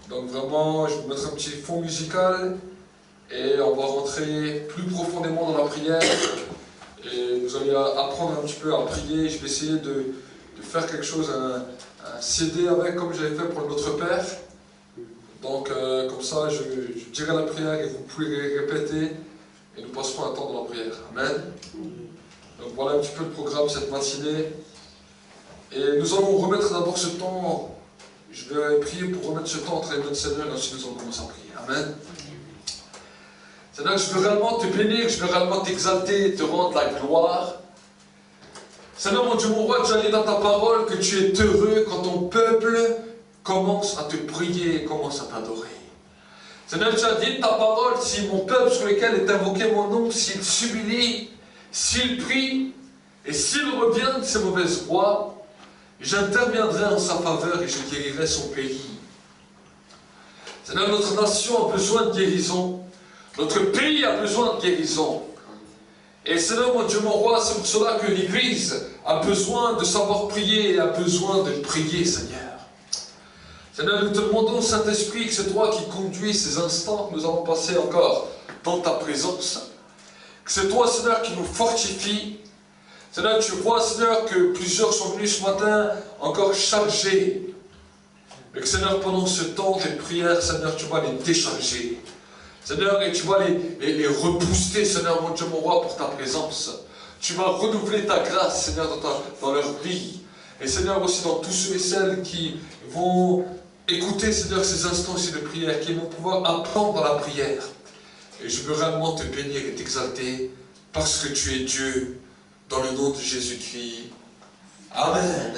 Donc vraiment, je vais vous mettre un petit fond musical et on va rentrer plus profondément dans la prière. Et vous allez apprendre un petit peu à prier. Je vais essayer de faire quelque chose, un CD avec, comme j'avais fait pour Notre Père. Donc comme ça, je dirai la prière et vous pouvez répéter et nous passerons un temps dans la prière. Amen. Donc voilà un petit peu le programme cette matinée. Et nous allons remettre d'abord ce temps. Je vais prier pour remettre ce temps entre les mains du Seigneur et ensuite nous allons commencer à prier. Amen. Seigneur, je veux réellement te bénir, je veux réellement t'exalter, te rendre la gloire. Seigneur, mon Dieu, mon roi, tu as dit dans ta parole que tu es heureux quand ton peuple commence à te prier et commence à t'adorer. Seigneur, tu as dit dans ta parole, si mon peuple sur lequel est invoqué mon nom, s'il s'humilie, s'il prie, et s'il revient de ses mauvaises voies, j'interviendrai en sa faveur et je guérirai son pays. Seigneur, notre nation a besoin de guérison. Notre pays a besoin de guérison. Et Seigneur, mon Dieu, mon roi, c'est pour cela que l'Église a besoin de savoir prier et a besoin de prier, Seigneur. Seigneur, nous te demandons, Saint-Esprit, que c'est toi qui conduis ces instants que nous allons passer encore dans ta présence. Que c'est toi, Seigneur, qui nous fortifie. Seigneur, tu vois, Seigneur, que plusieurs sont venus ce matin encore chargés. Mais que, Seigneur, pendant ce temps de prière, Seigneur, tu vas les décharger. Seigneur, et tu vas les rebooster, Seigneur, mon Dieu, mon roi, pour ta présence. Tu vas renouveler ta grâce, Seigneur, dans leur vie. Et Seigneur, aussi dans tous ceux et celles qui vont écouter, Seigneur, ces instants aussi de prière, qui vont pouvoir apprendre la prière. Et je veux réellement te bénir et t'exalter, parce que tu es Dieu, dans le nom de Jésus-Christ. Amen.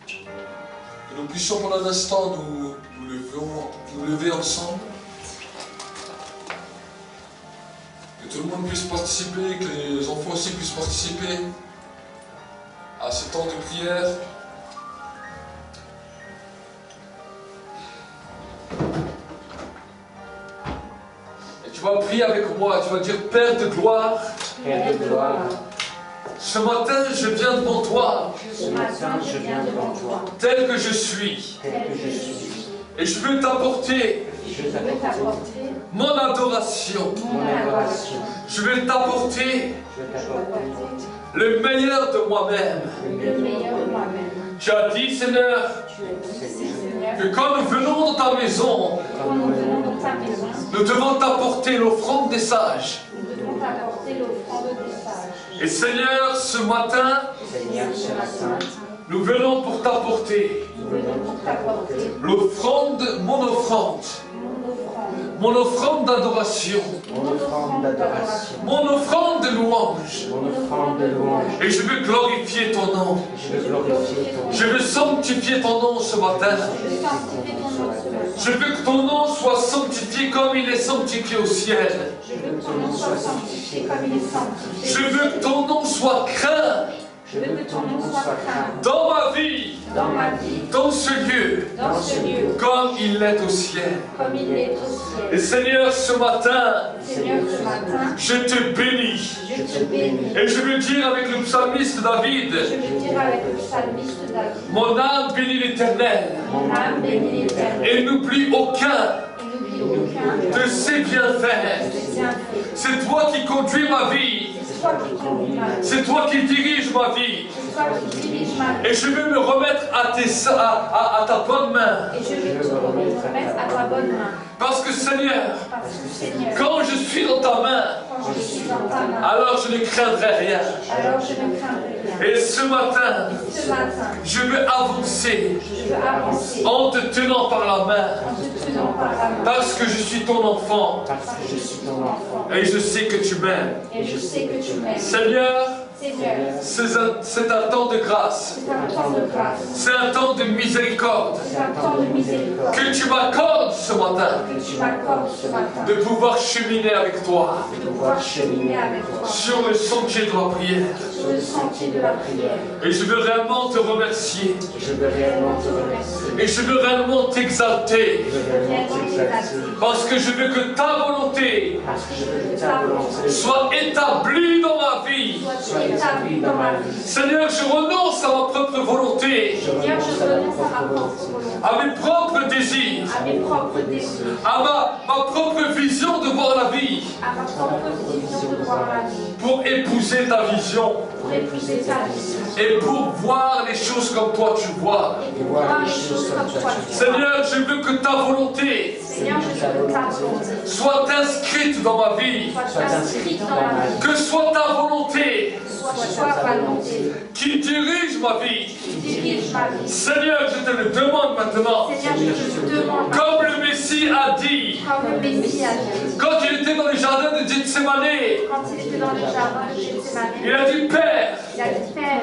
Que nous puissions pendant un instant nous lever ensemble. Que tout le monde puisse participer, que les enfants aussi puissent participer à ce temps de prière. Et tu vas prier avec moi, tu vas dire Père de gloire. Père de gloire. Ce matin, je viens devant toi. Ce matin, je viens devant toi. Tel que je suis. Tel que je suis. Et je veux t'apporter Je veux t'apporter mon adoration. mon adoration. Je veux t'apporter Je veux t'apporter le meilleur de moi-même. le meilleur de moi-même. Tu as dit, Seigneur, Tu as dit, Seigneur, que quand nous venons dans ta maison, quand nous venons dans ta maison, nous devons t'apporter l'offrande des sages. nous devons t'apporter l'offrande des sages. Et Seigneur, ce matin, Seigneur, ce matin, nous venons pour t'apporter nous venons pour t'apporter l'offrande, mon offrande d'adoration, mon offrande d'adoration, mon offrande de louange. mon offrande de louange. Et je veux glorifier ton nom. Je veux glorifier ton nom. Je veux sanctifier ton nom ce matin. Je veux sanctifier ton nom ce matin. Je veux que ton nom soit sanctifié comme il est sanctifié au ciel. Je veux que ton nom soit sanctifié comme il est sanctifié. Je veux que ton nom soit craint Je veux que ton nom soit craint dans ma vie, dans ma vie, dans ce lieu, dans ce lieu, comme il l'est au ciel. comme il est au Et ciel. Seigneur, ce matin, Seigneur, ce matin, je te bénis. je te bénis. Et je veux dire avec le psalmiste David, Je veux dire avec le psalmiste David, mon âme bénit l'Éternel mon âme bénit l'Éternel et n'oublie aucun et n'oublie aucun de ses bienfaits. de ses bienfaits. C'est toi qui conduis ma vie. C'est toi qui conduis ma vie. C'est toi qui dirige ma vie. C'est toi qui dirige ma vie. Et je veux me remettre à ta bonne main. Et je veux te remettre à ta bonne main. Parce que Seigneur, Parce que Seigneur, quand je suis dans ta main, quand je suis dans ta main, alors je ne craindrai rien. alors je ne craindrai rien. Et ce matin, Ce matin, je veux avancer je veux avancer en te tenant par la main. en te tenant par la main. Parce que je suis ton enfant. Parce que je suis ton enfant. Et je sais que tu m'aimes. Et je sais que tu m'aimes. Seigneur, Seigneur, c'est un temps de grâce. c'est un temps de grâce. C'est un temps de miséricorde. C'est un temps de miséricorde Que tu m'accordes ce matin que tu m'accordes ce matin. de pouvoir cheminer avec toi De pouvoir cheminer avec toi sur le sentier de la prière. sur sur le sentier de la prière. Et je veux réellement te remercier. Je veux réellement te remercier. Et je veux réellement t'exalter. Je veux réellement t'exalter. Parce que je veux que ta volonté Parce que je veux que ta volonté soit établie dans ma vie. soit établie dans ma vie. Seigneur, je renonce à ma propre volonté, Seigneur, je renonce à ma propre volonté, à mes propres désirs, à mes propres désirs, à ma propre vision de voir la vie, à ma propre vision de voir la vie, pour épouser ta vision pour épouser ta vision et pour voir les choses comme toi tu vois. et pour voir les choses comme toi tu vois. Seigneur, je veux que ta volonté Seigneur, je veux que ta volonté soit inscrite dans ma vie, soit inscrite dans ma vie, que soit ta volonté soit ta volonté qui dirige ma vie. qui dirige ma vie. Seigneur, je te le demande maintenant, Seigneur, je te demande, comme le Messie a dit, comme le Messie a dit, quand il était dans le jardin de Gethsemane, quand il était dans le jardin de Gethsemane, il a dit, Père, il a dit, Père,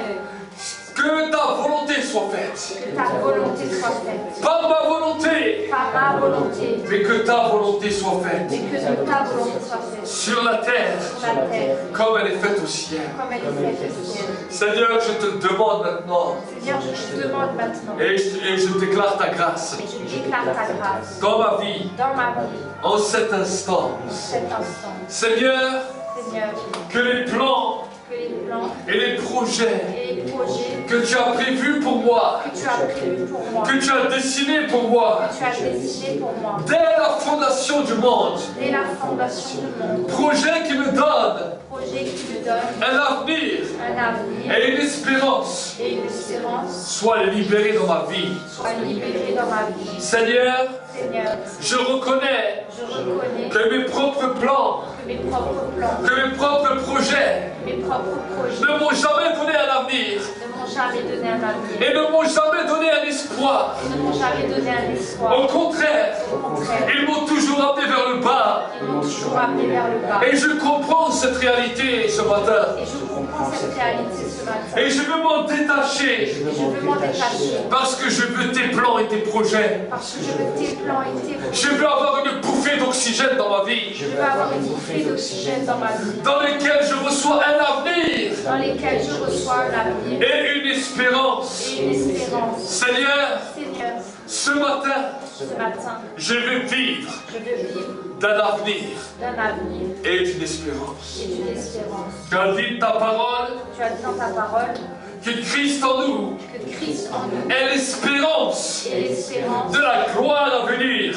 que ta volonté soit faite. que ta volonté soit faite. Pas ma volonté, Pas ma volonté, mais que ta volonté soit mais faite. que ta volonté soit faite. Sur la terre, Sur la terre, comme elle est faite au ciel. comme elle est faite au ciel. Seigneur, je te demande maintenant, Seigneur, je te demande maintenant, et je déclare ta grâce et je déclare ta grâce dans ma vie, dans ma vie, en cet instant. en cet instant. Seigneur, Seigneur, que les plans que les plans et les projets et les projets que tu as prévus pour moi, que tu as prévus pour moi, que tu as dessinés pour moi, que tu as destinés pour moi, dès la fondation du monde, dès la fondation du monde, projet qui me donne projet qui me donne un avenir un avenir et une espérance, et une espérance, soit libéré dans ma vie. soit libéré dans ma vie. Seigneur, Seigneur, je reconnais je reconnais que mes propres plans, que mes propres plans, que mes propres projets mes propres projets ne m'ont jamais donné un avenir ne m'ont jamais donné un avenir, et ne m'ont jamais donné un espoir. ne m'ont jamais donné un espoir. Au contraire, Au contraire, ils m'ont toujours amené vers le bas. ils m'ont toujours amené vers le bas. Et je comprends cette réalité ce matin. Et je comprends cette réalité ce matin. Et je veux m'en détacher Et je veux m'en détacher. parce que je veux tes plans et tes projets. Parce que je veux tes plans et tes projets. Je veux avoir une bouffée d'oxygène dans ma vie, Je veux avoir une bouffée d'oxygène dans ma vie, dans laquelle je reçois un avenir dans lesquelles je reçois un avenir et une espérance. et une espérance. Seigneur, Seigneur, ce matin, ce matin, je veux vivre je veux vivre d'un avenir d'un avenir et d'une espérance. et d'une espérance. Tu as dit ta parole Tu as dit dans ta parole que Christ en nous que Christ en nous est l'espérance est l'espérance de la gloire à venir.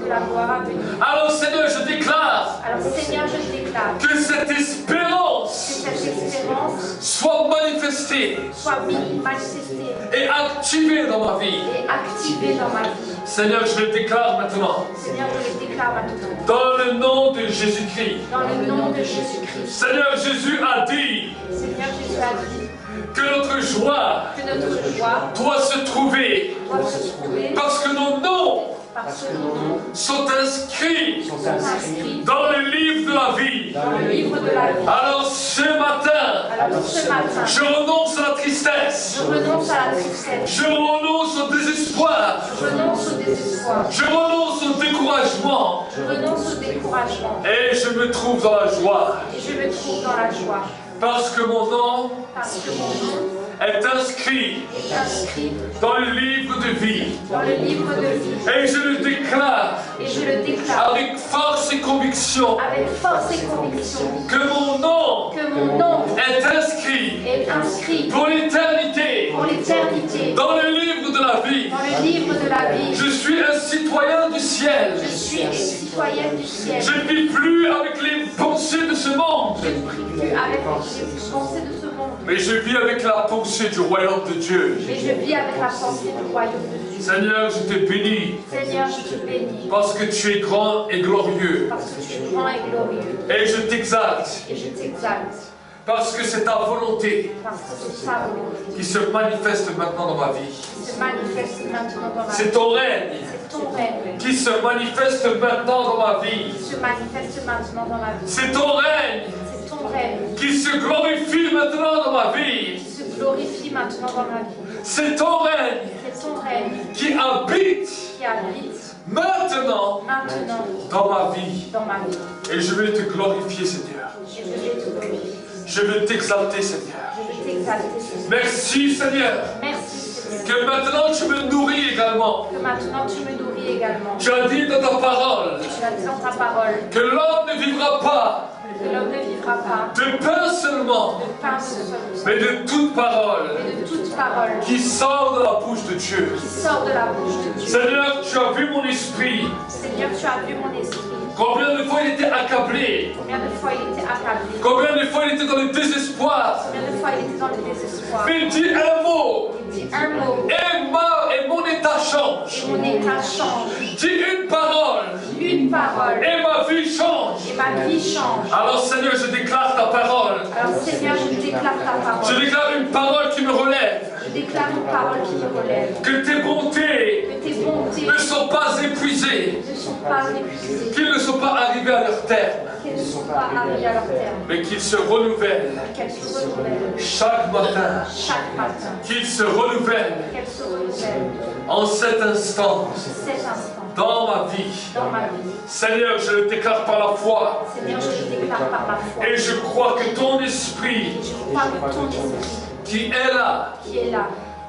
de la gloire à venir. Alors Seigneur, je déclare Alors Seigneur, je déclare que cette que espérance cette espérance soit manifestée soit manifestée et activée dans ma vie. et activée dans ma vie. Seigneur, je le déclare maintenant, Seigneur, je le déclare maintenant. dans le nom de Jésus-Christ. Dans le nom de Jésus-Christ. Seigneur, Jésus a dit Seigneur, Jésus a dit que notre joie que notre joie doit se trouver doit se trouver parce que nos noms parce que nos noms sont inscrits sont inscrits dans le livre de la vie. dans le livre de la vie. Alors ce matin, Alors ce matin, je renonce à la tristesse, je renonce à la tristesse, je renonce au désespoir, je renonce au désespoir, je renonce au découragement je renonce au découragement et je me trouve dans la joie et je me trouve dans la joie parce que mon nom parce que mon nom est inscrit est inscrit dans le livre de vie dans le livre de vie et je le déclare et je le déclare avec force et conviction avec force et conviction que mon nom que mon nom est inscrit est inscrit pour l'éternité pour l'éternité dans le livre de la vie. dans le livre de la vie. Je suis un citoyen du ciel. Je suis une citoyenne du ciel. Je ne vis plus avec les pensées de ce monde, Je ne prie plus avec les pensées de ce monde, mais je vis avec la pensée du royaume de Dieu. mais je vis avec la pensée du royaume de Dieu. Seigneur, je te bénis Seigneur, je te bénis parce que tu es grand et glorieux. parce que tu es grand et glorieux. Et je t'exalte Et je t'exalte parce que c'est ta volonté parce que c'est ta volonté qui se manifeste maintenant dans ma vie. qui se manifeste maintenant dans ma C'est vie. ton règne C'est ton règne qui se manifeste maintenant dans ma vie. qui se manifeste maintenant dans ma vie. C'est ton règne C'est ton règne qui se glorifie maintenant dans ma vie. qui se glorifie maintenant dans ma vie. C'est ton règne C'est ton règne qui habite qui habite maintenant maintenant dans ma vie. dans ma vie. Et je vais te glorifier, Seigneur. Et je vais te glorifier. Je vais t'exalter, Seigneur. Je exalté, Seigneur. Merci Seigneur. Merci, Seigneur. Que maintenant tu me nourris également. Que maintenant tu me nourris également. Tu as dit dans ta parole Tu as dit dans ta parole que l'homme ne vivra pas que l'homme ne vivra pas de pain seulement, de pain seul, mais de toute parole mais de toute parole qui sort de la bouche de Dieu. qui sort de la bouche de Dieu. Seigneur, tu as vu mon esprit. Seigneur, tu as vu mon esprit. Combien de fois il était accablé. Combien de fois il était accablé. Combien de fois il était dans le désespoir. Combien de fois il était dans le désespoir. Mais dis un mot. Il dit un mot Et mon état change. et mon état change. Dis une parole. Une parole Et ma vie change. et ma vie change. Alors Seigneur, je déclare ta parole. Alors Seigneur, je déclare ta Je parole. déclare une parole qui me relève. Je déclare une parole qui me relève. Que tes bontés Que tes bontés ne sont pas épuisées. ne sont pas épuisées. Qu'ils ne sont pas arrivés à leur terme. Qu'elles ne sont pas arrivées à leur terme. Mais qu'ils se renouvellent Qu'elles se renouvellent chaque matin. chaque matin. Qu'ils se renouvellent Qu'elles se renouvellent en cet instant cet instant dans ma vie. dans ma vie. Seigneur, je le déclare par la foi. Seigneur, je le déclare par la foi. Et je crois que ton esprit Je crois que ton esprit qui est là qui est là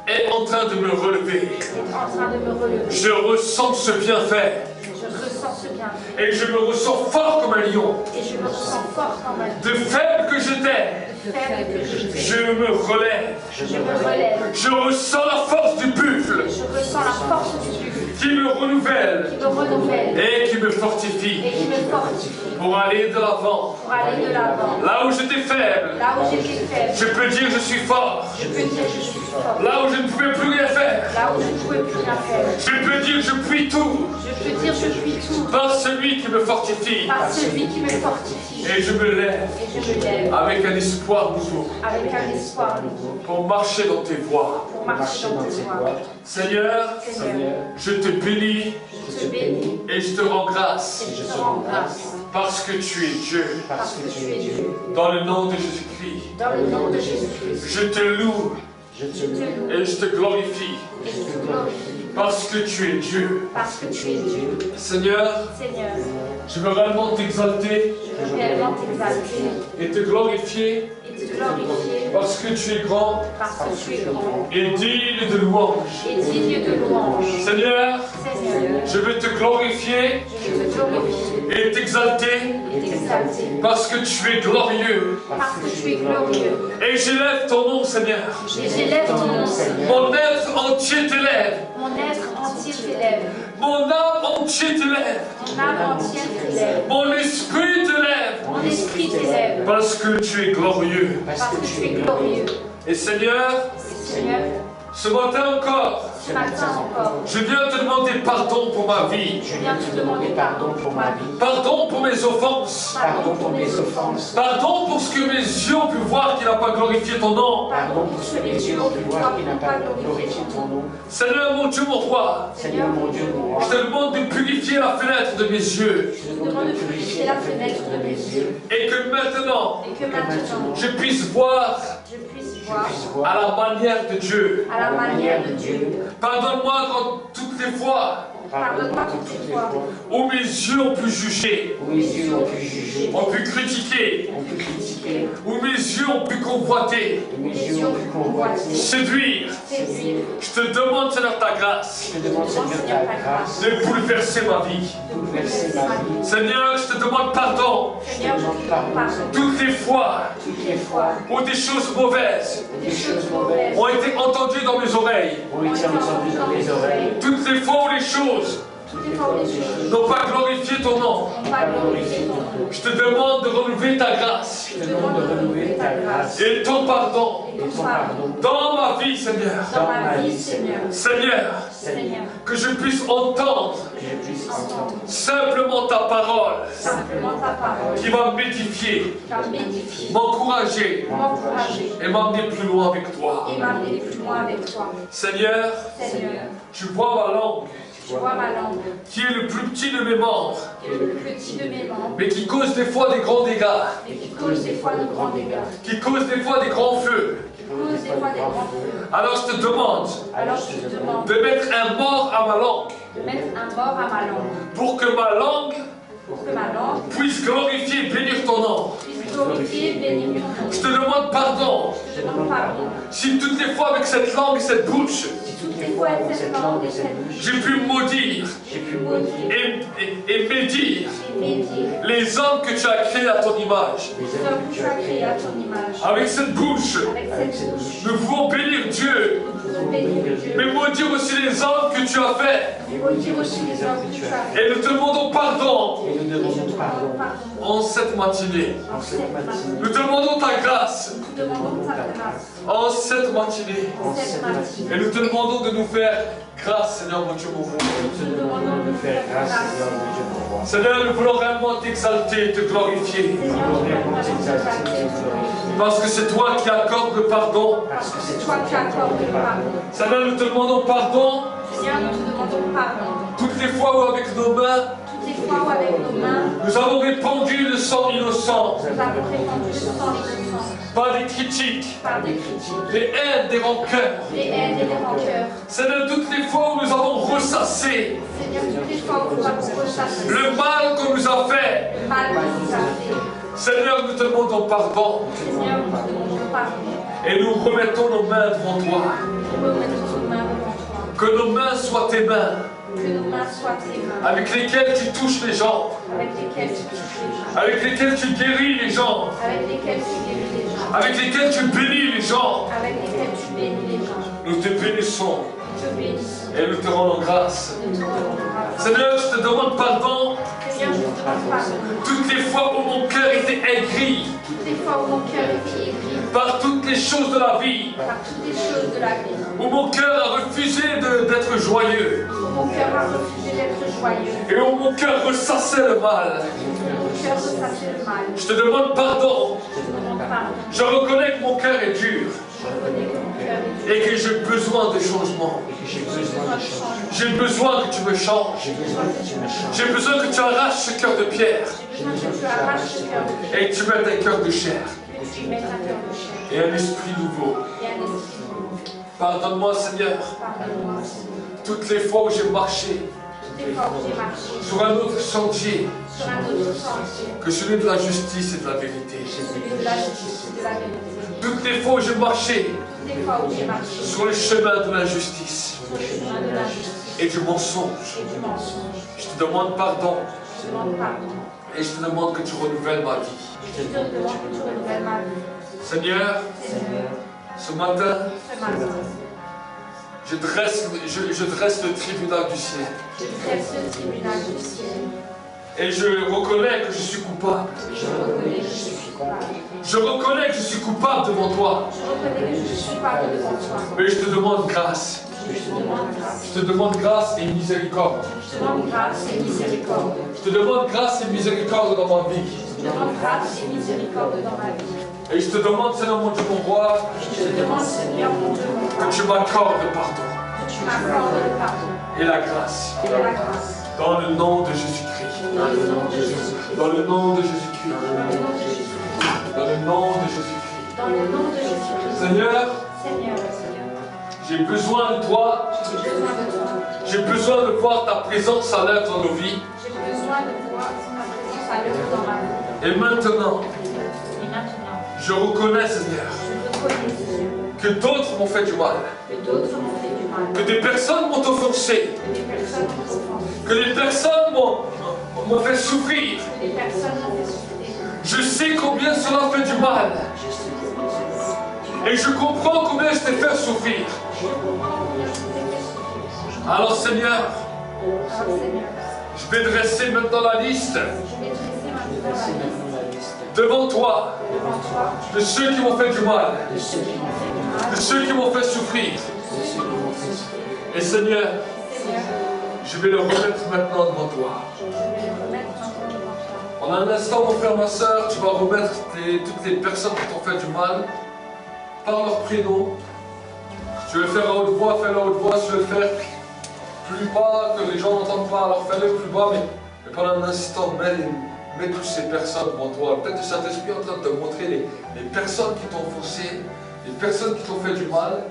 est en train de me relever. est en train de me relever. Je ressens ce bienfait. Je ressens ce bien Et je me ressens fort comme un lion. et je me ressens fort dans ma vie. De faible que j'étais, Faible que je suis, je me relève. je me relève. Je ressens la force du buffle Je ressens la force du buffle qui me renouvelle qui me renouvelle et qui me fortifie et qui me fortifie pour aller de l'avant. pour aller de l'avant. Là où j'étais faible, Là où j'étais faible, je peux dire je suis fort. je peux dire que je suis fort. Là où je ne pouvais plus rien faire, Là où je ne pouvais plus rien faire, je peux dire je puis tout je peux dire je puis tout par celui qui me fortifie. par celui qui me fortifie. Et je me lève Et je me lève avec un espoir nouveau avec un espoir nouveau pour marcher dans tes voies. pour marcher dans tes voies. Seigneur, Seigneur, je te bénis je te bénis et je te rends grâce et je te rends grâce parce que tu es Dieu. parce que tu es Dieu. Dans le nom de Jésus-Christ, Dans le nom de Jésus-Christ, je te loue je te loue et je te glorifie et je te glorifie parce que tu es Dieu. parce que tu es Dieu. Seigneur, Seigneur, je veux réellement t'exalter je veux réellement t'exalter et te glorifier et te glorifier parce que tu es grand parce que tu es grand et digne de louange. et digne de louange. Seigneur, Seigneur, je veux te glorifier je veux te glorifier et t'exalter et t'exalter parce que tu es glorieux. parce que tu es glorieux. Et j'élève ton nom, Seigneur. Et j'élève ton nom, Seigneur. Mon être entier t'élève. Mon être entier t'élève. Mon âme entier t'élève. Mon âme entière t'élève. Mon esprit t'élève. Mon esprit t'élève. Parce que tu es glorieux. Parce que tu es glorieux. Et Seigneur, Et Seigneur, ce matin encore, ce matin encore, je viens te demander pardon pour ma vie. je viens te demander pardon pour ma vie. Pardon pour mes offenses. Pardon pour mes offenses. Pardon pour ce que mes yeux ont pu voir qui n'a pas glorifié ton nom. Pardon pour ce que les yeux ont pu voir qui n'ont pas glorifié ton nom. Seigneur mon Dieu, mon roi, Seigneur mon Dieu, mon roi, je te demande de purifier la fenêtre de mes yeux. je te demande de purifier la fenêtre de mes yeux. Et que maintenant, Et que maintenant, je puisse voir je puisse voir à la manière de Dieu. à la manière de Dieu. Pardonne-moi quand toutes les fois Pardonne-moi toutes les fois où mes yeux ont pu juger, où mes yeux ont pu juger, ont pu critiquer, ont pu critiquer, où mes yeux ont pu convoiter, où mes yeux ont pu convoiter, séduire. séduire. Je te demande, Seigneur, ta grâce je te demande, Seigneur, ta grâce de bouleverser ma vie. de bouleverser ma vie. Seigneur, je te demande pardon Seigneur, je te demande pardon toutes les fois toutes les fois où des choses mauvaises où des choses mauvaises ont été entendues dans mes oreilles, Ont été entendues dans mes oreilles, toutes les fois où les choses toutes les fois où les choses n'ont pas glorifié ton nom. n'ont pas glorifié ton nom. Je te demande de renouveler ta grâce je te demande de renouveler ta grâce et ton pardon et ton pardon dans ma vie, Seigneur. Dans ma vie, Seigneur. Seigneur, Seigneur, que je puisse entendre que je puisse entendre simplement ta parole simplement ta parole qui va m'édifier, va m'édifier, m'encourager m'encourager et m'emmener plus loin avec toi. et m'amener plus loin avec toi. Seigneur, Seigneur, tu vois ma langue tu vois ma langue, qui est le plus petit de mes membres, qui est le plus petit de mes membres, mais qui cause des fois des grands dégâts, et qui cause des fois de grands dégâts, qui cause des fois des grands feux. qui cause des fois des grands feux. Alors je te demande Alors je te demande de mettre un mort à ma langue de mettre un mort à ma langue, pour que ma langue pour que ma langue puisse glorifier et bénir ton nom. puisse glorifier, bénir ton nom. Je te demande pardon. Je te demande pardon. Si toutes les fois avec cette langue et cette bouche, Si Toutes les fois avec cette langue et cette bouche, j'ai pu maudire j'ai pu maudire et médire et médire les hommes que tu as créés à ton image. les les hommes que tu as créés à ton image. Avec cette bouche, Avec cette bouche, nous pouvons bénir Dieu, nous pouvons bénir Dieu. mais maudire aussi les hommes que tu as faits. Maudire aussi les hommes que tu as fait. Et nous te demandons pardon et nous demandons pardon en cette matinée. en cette matinée. Nous te demandons ta grâce Nous demandons ta grâce. en cette matinée. En cette matinée. Et nous te demandons de nous faire grâce, Seigneur, mon Dieu, mon roi. Nous te demandons de nous faire grâce, Seigneur, mon Dieu, mon roi. Seigneur, nous voulons réellement t'exalter, te glorifier. Nous voulons vraiment t'exalter, te glorifier. Parce que c'est toi qui accordes le pardon. Parce que c'est Toi qui accordes le pardon. Seigneur, nous te demandons pardon Seigneur, nous te demandons pardon. toutes les fois où avec nos mains, Toutes les fois où avec nos mains, nous avons répandu le sang innocent nous avons répandu le sang innocent par des critiques, par des critiques, des haines, des rancœurs. des haines et des rancœurs. Seigneur, toutes les fois où nous avons ressassé Seigneur, toutes les fois où nous avons ressassé le mal qu'on nous a fait, le mal que nous a fait, Seigneur, nous te demandons pardon Seigneur, nous te demandons pardon. et nous remettons nos mains devant toi. Nous remettons nos mains devant toi. Que nos mains soient tes mains, Que nos mains soient tes mains, avec lesquelles tu touches les gens, avec lesquelles tu touches les gens, avec lesquelles tu guéris les gens, avec lesquelles tu guéris les gens, avec lesquelles tu bénis les gens. avec lesquelles tu bénis les gens. Nous te bénissons Nous te bénissons. et nous te rendons grâce. Nous te rendons grâce. Seigneur, je te demande pardon Seigneur, je te demande pardon. toutes les fois où mon cœur était aigri Toutes les fois où mon cœur était aigri par toutes les choses de la vie, par toutes les choses de la vie, où mon cœur a refusé d'être joyeux où mon cœur a refusé d'être joyeux, et où mon cœur ressassait le mal. où mon cœur ressassait le mal. Je te demande pardon. Je te demande pardon. Je reconnais que mon cœur est dur Je reconnais que mon cœur est dur et que j'ai besoin de changement. et que j'ai besoin de changer. J'ai besoin que tu me changes. J'ai besoin que tu me changes. J'ai besoin que tu arraches ce cœur de pierre J'ai besoin que tu arraches ce cœur de pierre et que tu mettes un cœur de chair et que tu mettes un cœur de chair et un esprit nouveau. et un esprit nouveau. Pardonne-moi, Seigneur, Pardonne-moi, Seigneur. toutes les fois où j'ai marché Toutes les fois où j'ai marché sur un autre sentier sur un autre sentier que celui de la justice et de la vérité. que celui de la justice et de la vérité. Toutes les fois où j'ai marché Toutes les fois où j'ai marché sur le chemin de l'injustice sur le chemin de la justice et du mensonge, et du mensonge, je te demande pardon je te demande pardon. et je te demande que tu renouvelles ma vie. Je te demande que tu renouvelles ma vie. Seigneur, Seigneur, ce matin, ce matin, je dresse le tribunal du ciel je dresse le tribunal du ciel. et je reconnais que je suis coupable. Je reconnais que je suis coupable. Je reconnais que je suis coupable devant toi, Je reconnais que je suis coupable devant toi. mais je te demande grâce. Je te demande grâce. Je te demande grâce et miséricorde. Je te demande grâce et miséricorde. Je te demande grâce et miséricorde dans ma vie. Je te demande grâce et miséricorde dans ma vie. Et je te demande, Seigneur mon Dieu, mon roi, Je te demande, Seigneur mon Dieu, mon roi, que tu m'accordes le pardon que tu m'accordes le pardon et la grâce. et la grâce. Dans le nom de Jésus-Christ. Dans le nom de Jésus-Christ. Dans le nom de Jésus-Christ. Dans le nom de Jésus-Christ. Dans le nom de Jésus-Christ. Dans le nom de Jésus-Christ. Seigneur, Seigneur, j'ai besoin de toi. j'ai besoin de toi. J'ai besoin de voir ta présence à l'œuvre dans nos vies. J'ai besoin de voir ta présence à l'œuvre dans ma vie. Et maintenant, Et maintenant, je reconnais, Seigneur, je reconnais, Seigneur, que d'autres m'ont fait du mal. que d'autres m'ont fait du mal, Que des personnes m'ont offensé. que des personnes m'ont offensé, Que des personnes m'ont fait souffrir. que des personnes m'ont fait souffrir. Je sais combien cela fait du mal. Je sais combien Et je comprends combien je t'ai fait souffrir. je comprends combien je t'ai fait souffrir. Alors Seigneur, Alors Seigneur, je vais dresser maintenant la liste je vais dresser maintenant la liste devant toi devant toi de ceux qui m'ont fait du mal, de ceux qui m'ont fait du mal, de ceux qui m'ont fait souffrir. de ceux qui m'ont fait souffrir. Et Seigneur, Seigneur, je vais le remettre maintenant devant toi. je vais le remettre maintenant devant toi. Pendant un instant, mon frère, ma soeur, tu vas remettre toutes les personnes qui t'ont fait du mal par leur prénom. Si tu veux le faire à haute voix, fais-le à haute voix. Si tu veux le faire plus bas, que les gens n'entendent pas, alors fais-le plus bas. Mais pendant un instant, mets toutes ces personnes devant toi. Peut-être que le Saint-Esprit est en train de te montrer les personnes qui t'ont offensé, les personnes qui t'ont fait du mal,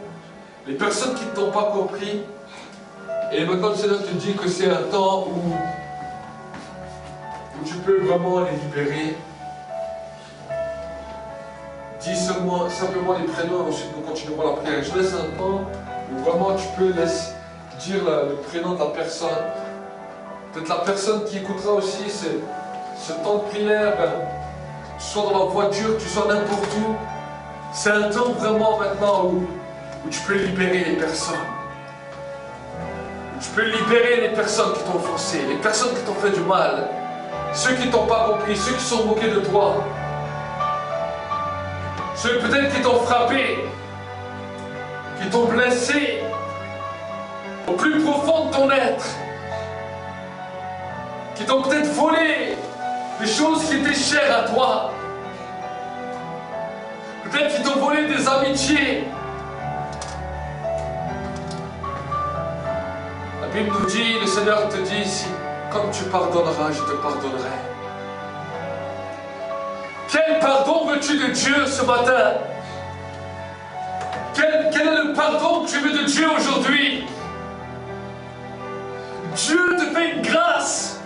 les personnes qui ne t'ont pas compris. Et maintenant, le Seigneur te dit que c'est un temps où tu peux vraiment les libérer. dis simplement les prénoms et ensuite nous continuerons la prière. Je laisse un temps où vraiment tu peux dire le prénom de la personne. Peut-être la personne qui écoutera aussi ce temps de prière, tu sois dans la voiture, tu sois n'importe où. C'est un temps vraiment maintenant où tu peux libérer les personnes. Où tu peux libérer les personnes qui t'ont offensé, les personnes qui t'ont fait du mal, ceux qui ne t'ont pas compris, ceux qui sont moqués de toi, ceux peut-être qui t'ont frappé, qui t'ont blessé au plus profond de ton être, qui t'ont peut-être volé des choses qui étaient chères à toi. Peut-être qu'ils t'ont volé des amitiés. La Bible nous dit, le Seigneur te dit ici, comme tu pardonneras, je te pardonnerai. Quel pardon veux-tu de Dieu ce matin? Quel est le pardon que tu veux de Dieu aujourd'hui? Dieu te fait une grâce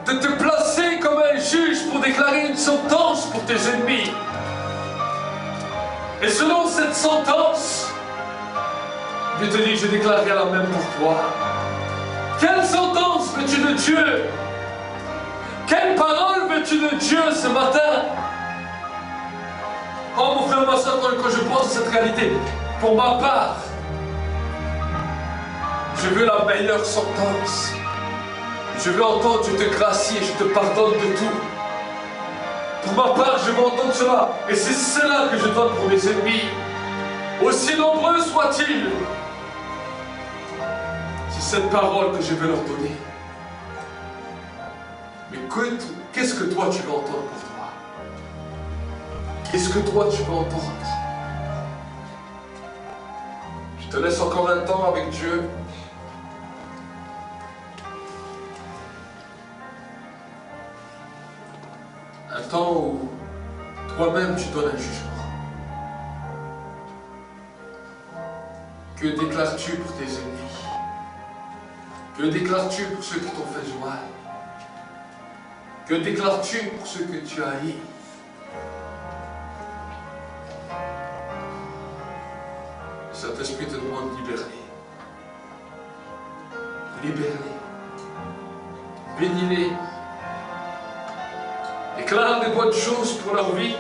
de te placer comme un juge pour déclarer une sentence pour tes ennemis. Et selon cette sentence, Dieu te dit, je déclarerai la même pour toi. Quelle sentence veux-tu de Dieu? Quelle parole veux-tu de Dieu ce matin? Oh mon frère, ma soeur, quand je pense à cette réalité, pour ma part, je veux la meilleure sentence. Je veux entendre, je te gracie et je te pardonne de tout. Pour ma part, je veux entendre cela. Et c'est cela que je donne pour mes ennemis. Aussi nombreux soient-ils. C'est cette parole que je veux leur donner. Mais qu'est-ce que toi tu veux entendre pour toi? Qu'est-ce que toi tu veux entendre? Je te laisse encore un temps avec Dieu. Un temps où toi-même tu donnes un jugement. Que déclares-tu pour tes ennemis? Que déclares-tu pour ceux qui t'ont fait du mal? Que déclares-tu pour ceux que tu as haïs? Le Saint-Esprit te demande de libérer. Libère-les. Bénis-les. Déclare des bonnes choses pour leur vie.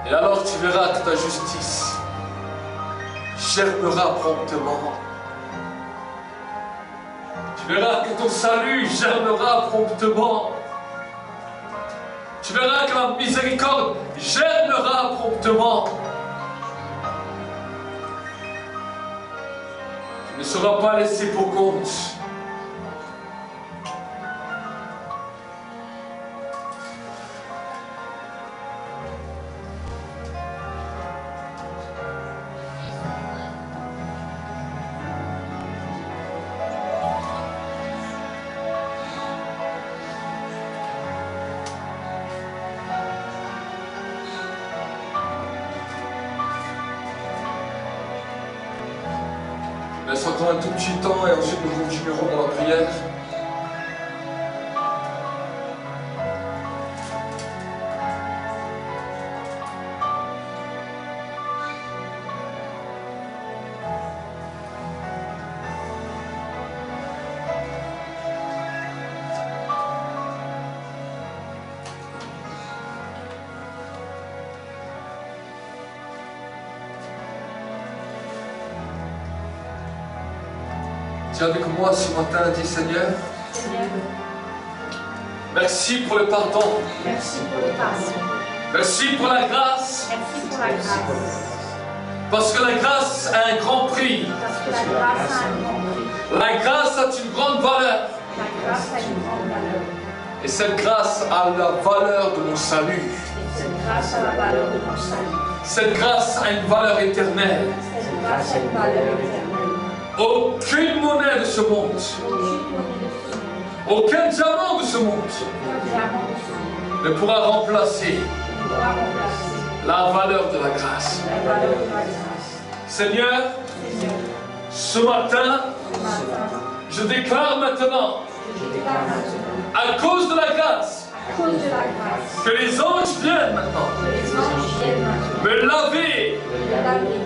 Et alors tu verras que ta justice germera promptement. Tu verras que ton salut germera promptement. Tu verras que la miséricorde germera promptement. Tu ne seras pas laissé pour compte. Laisse encore un tout petit temps et ensuite nous continuerons dans la prière. Dis avec moi ce matin, dis Seigneur, merci pour le pardon. Merci pour le pardon. Merci pour la grâce. Merci pour la grâce. Parce que la grâce a un grand prix. Parce que la grâce a un grand prix. La grâce a une grande valeur. La grâce a une grande valeur. Et cette grâce a la valeur de mon salut. Et cette grâce a la valeur de mon salut. Cette grâce a une valeur éternelle. Cette grâce a une valeur éternelle. Aucune monnaie de ce monde, aucun diamant de ce monde ne pourra remplacer la valeur de la grâce. Seigneur, ce matin, je déclare maintenant À cause de la grâce. À cause de la grâce. Que les anges viennent maintenant. Que les anges viennent maintenant. Me laver. Me laver.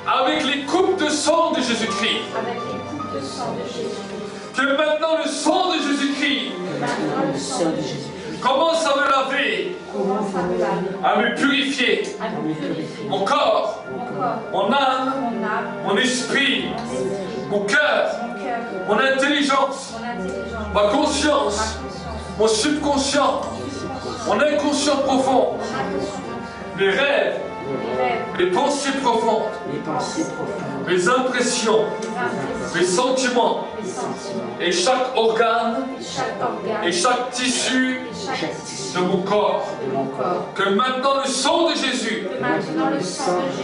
Avec les coupes de sang de Jésus-Christ. Avec les coupes de sang de Jésus-Christ. Que maintenant le sang de Jésus-Christ. Maintenant le sang de Jésus-Christ. Commence à me laver. Commence à me laver. À me purifier. À me purifier. Mon corps. Mon âme. Mon esprit. Mon cœur. Mon intelligence. Ma conscience. Mon subconscient. Mon inconscient profond. Mes rêves. Mes pensées profondes. Mes impressions. Mes sentiments. Et chaque organe. Et chaque tissu de mon corps. Que maintenant le sang de Jésus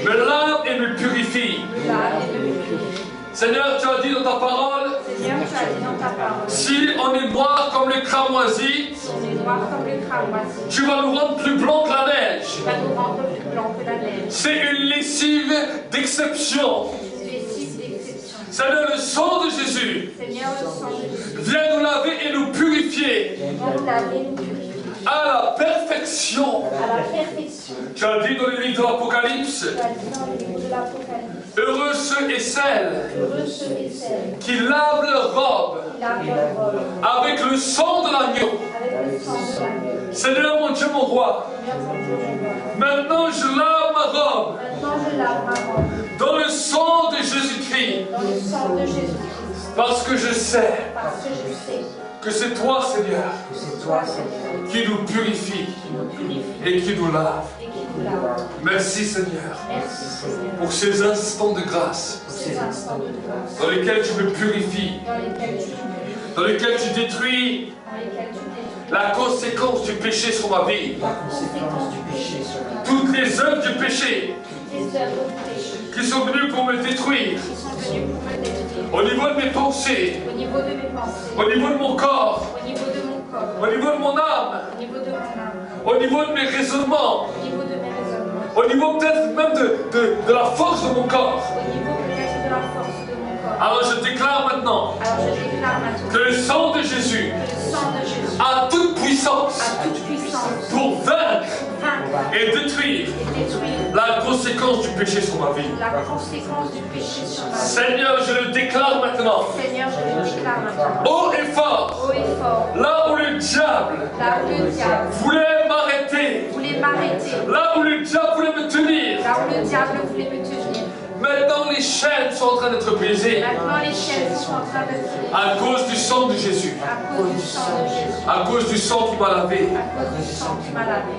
me lave et me purifie. Seigneur, tu as dit dans ta parole, si on est noir comme le cramoisi, tu vas nous rendre plus blancs que la neige. C'est une lessive d'exception. Seigneur, le sang de Jésus vient nous laver et nous purifier à la perfection. Tu as dit dans le livre de l'Apocalypse, heureux ceux et celles qui lavent leurs robes avec le sang de l'agneau. Seigneur mon Dieu, mon roi, maintenant je lave ma robe dans le sang de Jésus-Christ. Parce que je sais que c'est toi, Seigneur, qui nous purifie et qui nous lave. Merci, Seigneur, pour ces instants de grâce dans lesquels tu me purifies, dans lesquels tu détruis la conséquence du péché sur ma vie, toutes les œuvres du péché qui sont venues pour me détruire. Au niveau de mes pensées, au niveau de mon corps, au niveau de mon âme, au niveau de mes raisonnements, au niveau peut-être même de la force de mon corps. Alors je déclare maintenant que le sang de Jésus a toute puissance pour vaincre et détruire la conséquence du péché sur ma vie. Seigneur, je le déclare maintenant. Haut et fort. Là où le diable voulait m'arrêter. Là où le diable voulait me tenir. Maintenant, les chaînes sont en train d'être brisées. À cause du sang de Jésus. À cause du sang qui m'a lavé.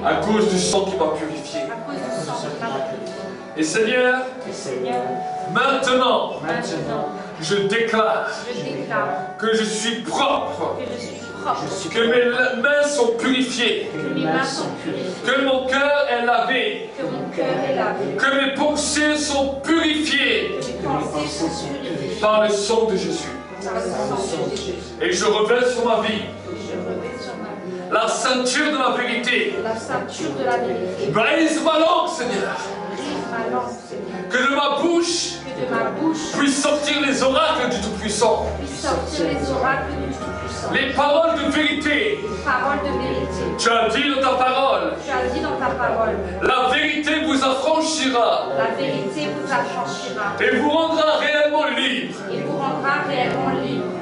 À cause du sang qui m'a purifié. Et Seigneur, maintenant, je déclare que je suis propre. Que mes mains sont purifiées. Que mon cœur est lavé. Que mes pensées sont purifiées par le sang de Jésus. Et je revêt sur ma vie la ceinture de la vérité. Brise ma langue, Seigneur. Que de ma bouche puissent sortir les oracles du Tout-Puissant. Les paroles de vérité. Tu as dit dans ta parole. La vérité vous affranchira. Et vous rendra réellement libre.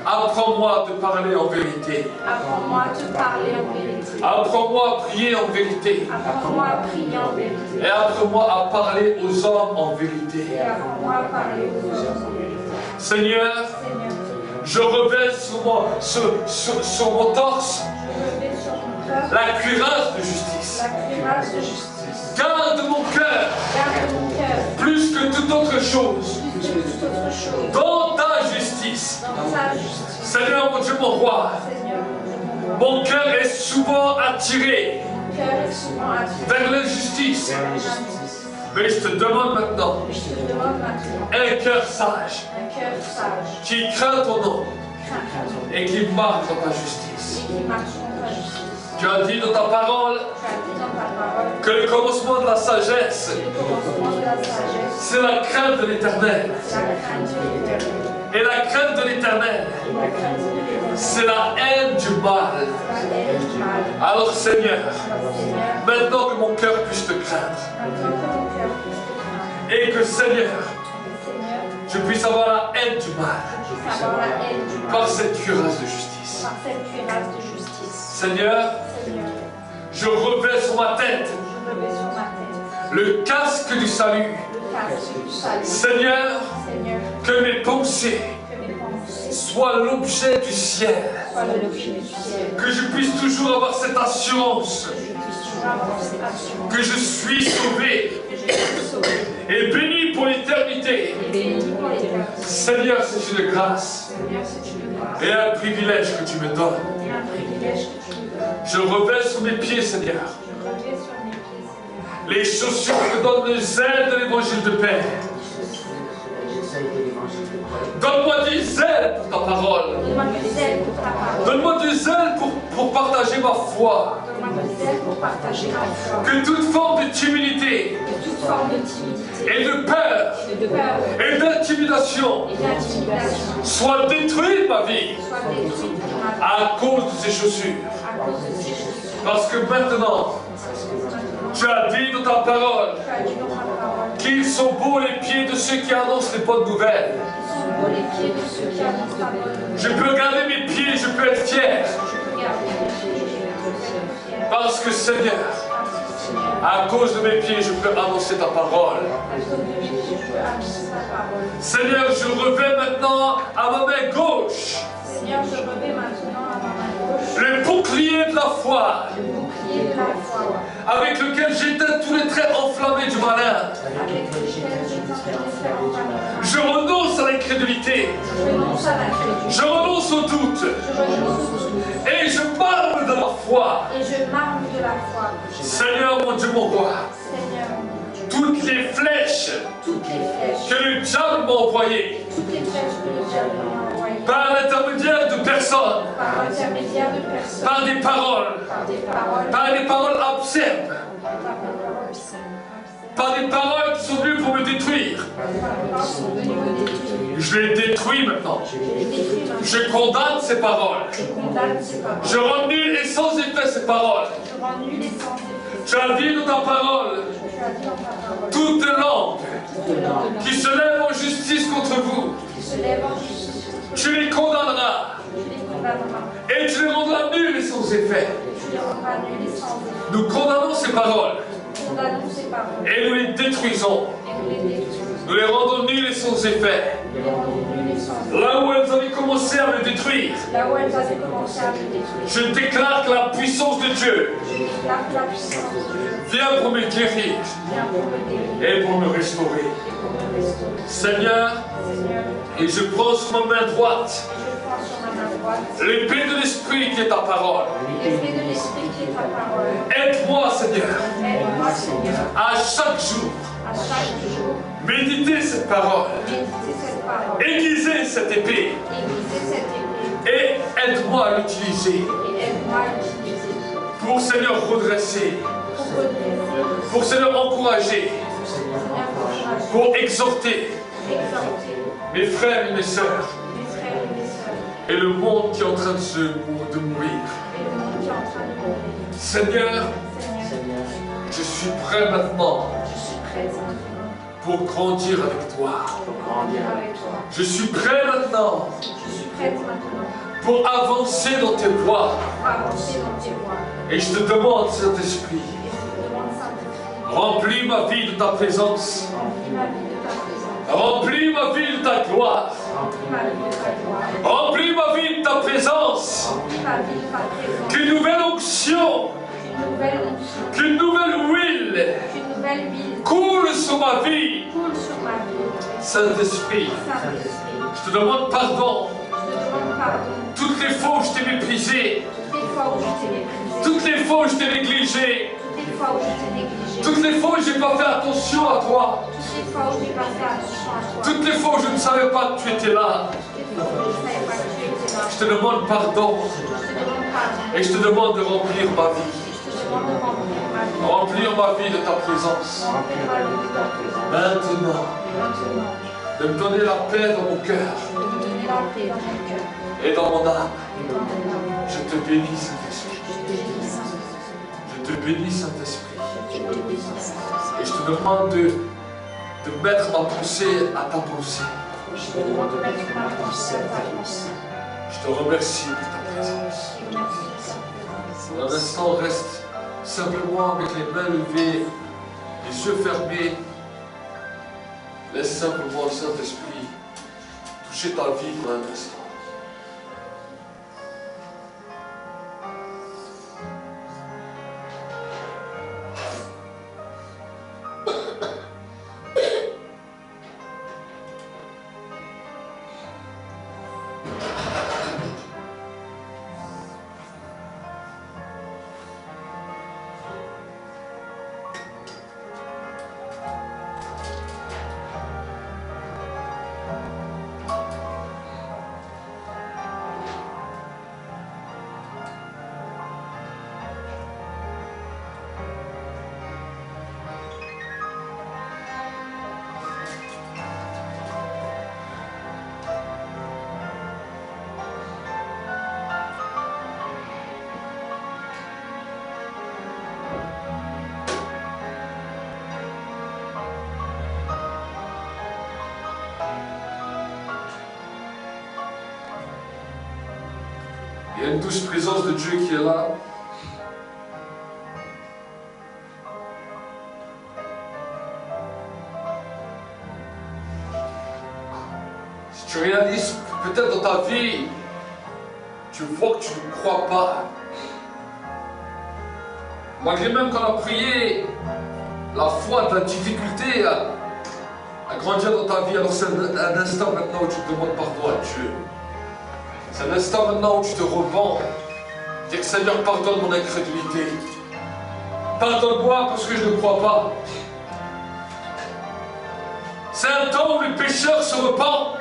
Apprends-moi à te parler en vérité. Apprends-moi à prier en vérité. Et apprends-moi à parler aux hommes en vérité. Seigneur, je revêt sur mon torse la cuirasse de justice. Garde mon cœur plus que toute autre chose dans ta justice. Seigneur mon Dieu, mon roi, mon cœur est souvent attiré vers l'injustice. Mais je te demande maintenant un cœur sage qui craint ton nom et qui marche dans ta justice. Tu as dit dans ta parole que le commencement de la sagesse, c'est la crainte de l'Éternel. Et la crainte de l'Éternel, c'est la haine du mal. Alors Seigneur, maintenant que mon cœur puisse te craindre, et que Seigneur, je puisse avoir la haine du mal par cette cuirasse de justice. Seigneur, je revais sur ma tête le casque du salut. Seigneur, que mes pensées soient l'objet du ciel. Que je puisse toujours avoir cette assurance que je suis sauvé et béni pour l'éternité. Seigneur, c'est une grâce et un privilège que tu me donnes. Je revais sur mes pieds, Seigneur, les chaussures que donne le zèle de l'évangile de paix. Donne-moi du zèle pour ta parole. Donne-moi du zèle pour partager ma foi. Que toute forme de timidité et de peur et d'intimidation soit détruite de ma vie à cause de ces chaussures. Parce que maintenant, tu as dit dans ta parole qu'ils sont beaux les pieds de ceux qui annoncent les bonnes nouvelles. Je peux regarder mes pieds, je peux être fier. Parce que Seigneur, à cause de mes pieds, je peux annoncer ta parole. Seigneur, je revais maintenant à ma main gauche le bouclier de la foi, avec lequel j'éteins tous les traits enflammés du malin. Je renonce à l'incrédulité. Je renonce au doute. Et je marche de la foi. Seigneur, mon Dieu, mon roi, toutes les flèches que le diable m'a envoyées, par l'intermédiaire de personnes, par des paroles absurdes, par des paroles qui sont venues pour me détruire. Je les détruis maintenant. Je condamne ces paroles. Je rends nul et sans effet ces paroles. Tu as dit dans ta parole, toute langue qui se lève en justice contre vous, tu les condamneras et tu les rendras nuls et sans effet. Nous condamnons ces paroles et nous les détruisons. Nous les rendons nuls et sans effet. Là où elles avaient commencé à me détruire, je déclare que la puissance de Dieu vient pour me guérir et pour me restaurer. Seigneur, et je prends sur ma main droite l'épée de l'Esprit qui est ta parole. Aide-moi, Seigneur, à chaque jour, méditer cette parole, aiguiser cette épée, et aide-moi à l'utiliser pour, Seigneur, redresser, pour, Seigneur, encourager, pour exhorter mes frères et mes sœurs et le monde qui est en train de mourir. Seigneur, je suis prêt maintenant pour grandir avec toi. Je suis prêt maintenant pour avancer dans tes voies. Et je te demande, Saint-Esprit, remplis ma vie de ta présence. Remplis ma vie de ta gloire. Remplis ma vie de ta présence. Qu'une nouvelle onction, qu'une nouvelle huile coule sur ma vie. Saint-Esprit, je te demande pardon. Toutes les fois où je t'ai méprisé, toutes les fois où je t'ai négligé, toutes les fois où je n'ai pas fait attention à toi, toutes les fois où je ne savais pas que tu étais là, je te demande pardon et je te demande de remplir ma vie. Remplir ma vie de ta présence. Maintenant, de me donner la paix dans mon cœur et dans mon âme. Je te bénis, Saint-Esprit. Je te bénis, Saint-Esprit. Et je te demande de mettre ma pensée à ta pensée. Je te remercie pour ta présence. Pour un instant, reste simplement avec les mains levées, les yeux fermés. Laisse simplement le Saint-Esprit toucher ta vie pour un instant. Il y a une douce présence de Dieu qui est là. Si tu réalises que peut-être dans ta vie, tu vois que tu ne crois pas, malgré même qu'on a prié, la foi, ta difficulté à grandir dans ta vie, alors c'est un instant maintenant où tu demandes pardon à Dieu. C'est un instant maintenant où tu te repens. Dis que Seigneur, pardonne mon incrédulité. Pardonne-moi parce que je ne crois pas. C'est un temps où le pécheur se repent,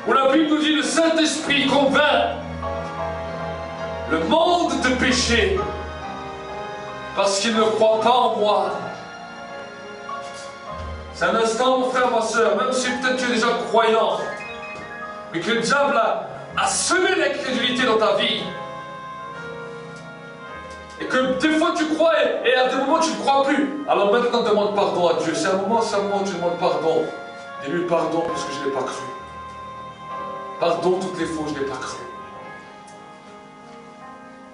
où la Bible nous dit le Saint-Esprit convainc le monde de péché parce qu'il ne croit pas en moi. C'est un instant, mon frère, ma soeur, même si peut-être tu es déjà croyant, mais que le diable a semé l'incrédulité dans ta vie. Et que des fois tu crois et à des moments tu ne crois plus. Alors maintenant demande pardon à Dieu. C'est un moment où tu demandes pardon. Dis-lui pardon parce que je n'ai pas cru. Pardon toutes les fois où je n'ai pas cru.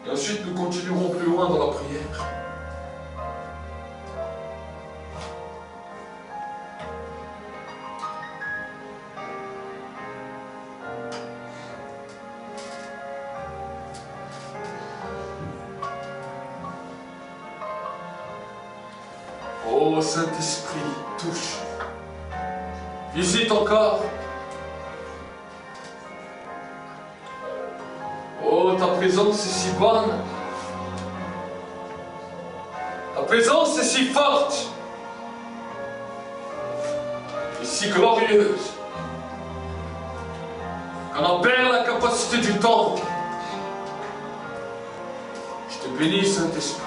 Et ensuite nous continuerons plus loin dans la prière. Oh Saint-Esprit, touche. Visite encore. Oh, ta présence est si bonne. Ta présence est si forte. Et si glorieuse. Qu'on en perd la capacité du temps. Je te bénis, Saint-Esprit.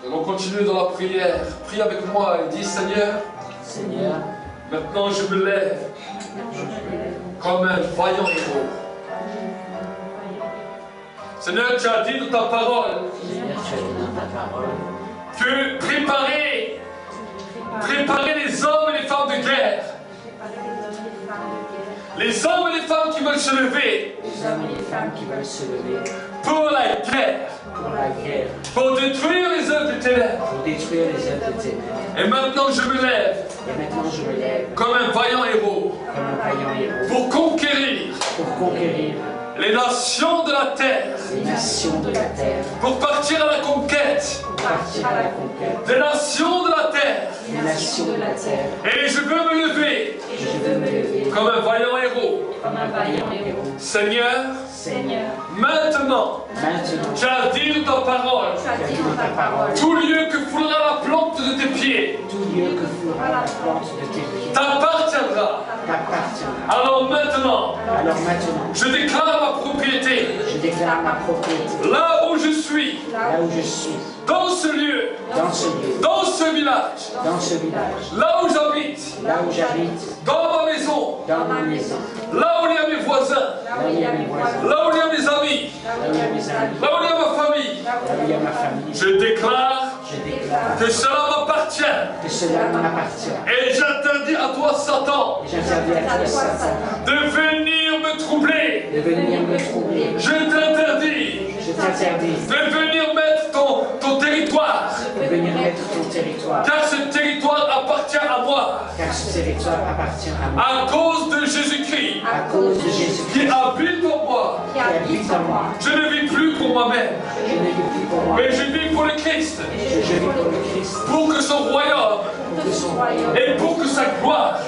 Nous allons continuer dans la prière. Prie avec moi et dis Seigneur, maintenant je me lève comme un vaillant héros. Seigneur, tu as dit dans ta parole que préparer les hommes et les femmes de guerre. Les hommes et les femmes qui veulent se lever pour la guerre. Pour détruire les œuvres des ténèbres. Et maintenant je me lève. Comme un vaillant héros. Pour conquérir. Les nations de la terre. Pour partir à la conquête. Des nations de la terre. Et je veux me lever. Comme un vaillant héros. Seigneur, maintenant, tu as dit dans ta parole, tout lieu que foulera la plante de tes pieds t'appartiendra. t'appartiendra. Alors maintenant, Alors maintenant, je déclare ma propriété. je déclare ma propriété. Là où je suis, Là où je suis, dans ce lieu, dans ce lieu, dans ce village, dans ce village, là où j'habite, là où j'habite, dans ma maison, dans ma maison, là où il y a mes voisins, là où il y a mes voisins, là où il y a mes amis, là où il y a mes amis, là où il y a ma famille, là où il y a ma famille, je déclare je déclare que cela m'appartient. que cela m'appartient. Et j'interdis à toi, Satan, Et j'interdis à toi, Satan, de venir me troubler. de venir me troubler. Je t'interdis Je t'interdis de venir mettre ton territoire. de venir mettre ton territoire, Car ce territoire appartient à moi. car ce territoire appartient à moi. À cause de Jésus-Christ À cause de Jésus qui habite en moi. qui habite en moi, Je ne vis plus pour moi-même, je ne vis plus pour moi, mais je vis pour le Christ. je vis pour le Christ, Pour que son royaume pour que son royaume et pour que sa gloire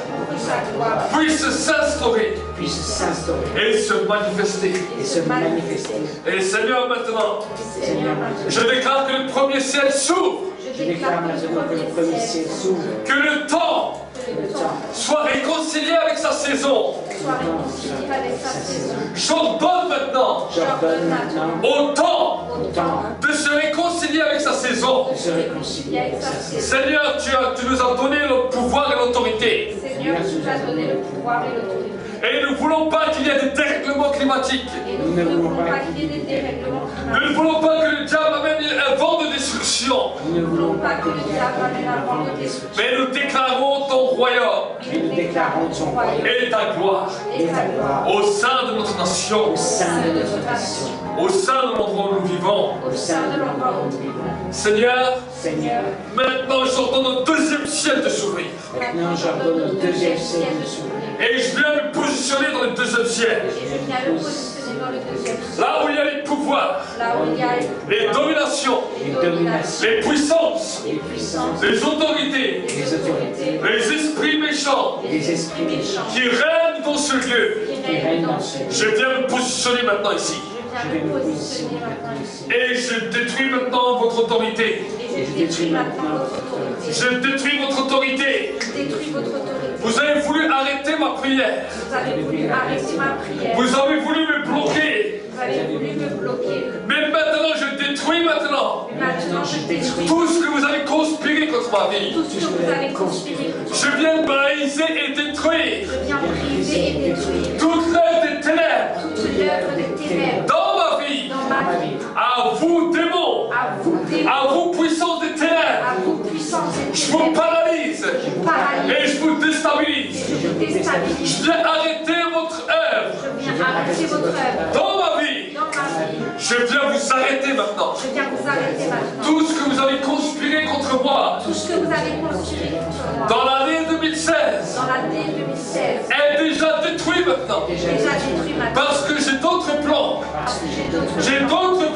puisse s'instaurer puisse s'instaurer et se manifester. et se manifester. Et Seigneur, maintenant, Seigneur, je déclare que le premier ciel s'ouvre, je déclare maintenant que le premier ciel s'ouvre, que le temps que le temps soit réconcilié avec sa saison. soit réconcilié avec sa saison. J'ordonne maintenant j'ordonne maintenant au temps au temps de se réconcilier avec sa saison. de se réconcilier avec sa saison. Seigneur, tu nous as donné le pouvoir et l'autorité. Seigneur, tu nous as donné le pouvoir et l'autorité. Et nous ne voulons pas qu'il y ait des dérèglements climatiques. Et nous ne voulons pas qu'il y ait des dérèglements Nous climatiques. ne voulons pas que le diable amène un vent de destruction. Nous ne Nous ne voulons voulons pas que le diable amène un vent de destruction. Mais nous déclarons ton royaume mais nous déclarons ton royaume et ta gloire et ta gloire au sein de notre nation, au sein de notre nation, au sein de l'endroit où nous vivons. Au sein de l'endroit où nous vivons. Seigneur, Seigneur, maintenant j'ordonne au deuxième ciel de s'ouvrir. maintenant j'ordonne au deuxième ciel de s'ouvrir. Et je viens me positionner dans le deuxième ciel. Et je viens le positionner dans le deuxième ciel. Là où il y a les pouvoirs, Là où il y a les dominations, Les dominations, les puissances, les puissances, les autorités, les autorités, les esprits méchants les esprits méchants qui règnent dans ce lieu. qui règnent dans ce lieu. Je viens me positionner maintenant ici. Je viens me positionner maintenant ici. Et je détruis maintenant votre autorité. Et je détruis maintenant votre autorité. Je détruis votre autorité. Je détruis votre autorité. Vous avez voulu arrêter ma prière. Vous avez voulu arrêter ma prière. Vous avez voulu me bloquer. Vous avez voulu me bloquer. Mais maintenant, je détruis maintenant Mais maintenant, je détruis tout ce que vous avez conspiré contre ma vie. tout ce que vous avez conspiré. Je viens briser et détruire Je viens briser et détruire toute l'œuvre des ténèbres toute l'œuvre des ténèbres dans ma vie. dans ma vie. À vous, démons. À vous, démons. À vous, puissance des ténèbres. À vous, puissance des Je vous ténèbres. paralyse Je vous paralyse. et je vous déstabilise. Je vous déstabilise. Je viens arrêter votre œuvre Je viens arrêter votre œuvre dans ma vie. dans ma vie. Je viens vous arrêter maintenant. Je viens vous arrêter maintenant. Tout ce que vous avez conspiré contre moi Tout ce que vous avez conspiré contre moi dans l'année 2016 dans l'année 2016 est déjà détruit maintenant. déjà détruit maintenant. Parce que j'ai d'autres plans, Parce que j'ai d'autres